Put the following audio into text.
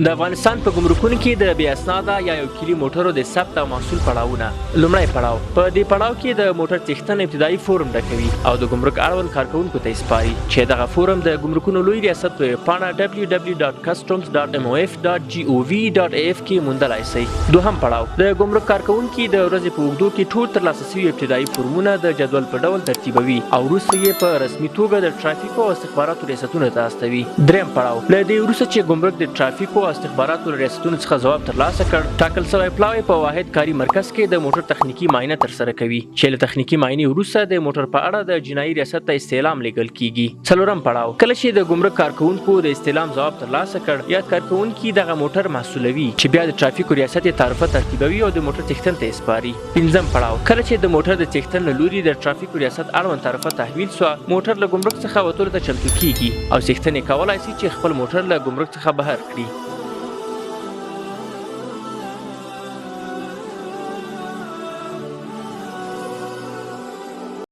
د افغانستان په ګمرکونو کې د بې اسناده یا یو کلي موټرو د ثبت او محصول پړاوونه. لومړی پړاو په دې پړاو کې د موټر څښتنه ابتدایي فورم ډکوي او د ګمرک اړوند کارکونکو ته سپاري چې دغه فورم د ګمرکونو لوی ریاست په پاڼه www.customs.mof.gov.af کې موندلای شئ. دوهم پړاو د ګمرک کارکونکي د ورځې په اوږدو کې ټول ترلاسه شوي ابتدایي فورمونه د جدول په ډول ترتیبوي او وروسته یې په رسمي توګه د ټرافیکو او استخباراتو ریاستونو ته استوي. دریم پړاو له دې وروسته چې ګمرک د ټرافیکو او استخباراتو ریاستونو څخه ځواب ترلاسه کړ، ټاکل شوی پلاوی په واحد کاري مرکز کې د موټر تخنیکي معاینه ترسره کوي چې له تخنیکي معاینې وروسته د موټر په اړه د جنایي ریاست ته استعلام لیږل کیږي. څلورم پړاو کله چې د ګمرک کارکونکو د استعلام ځواب ترلاسه کړ، یا کارکونکي دغه موټر محصولوي چې بیا د ټرافیکو ریاست یې تعرفه ترتیبوي او د موټر څښتن ته سپاري. پنځم پړاو کله چې د موټر د څښتن له لوري د ټرافیکو ریاست اړوند تعرفه تحویل شوه، موټر له ګمرک څخه وتلو ته چمتو کیږي او څښتن یې کولای شي چې خپل موټر له ګمرک څخه بهر کړي.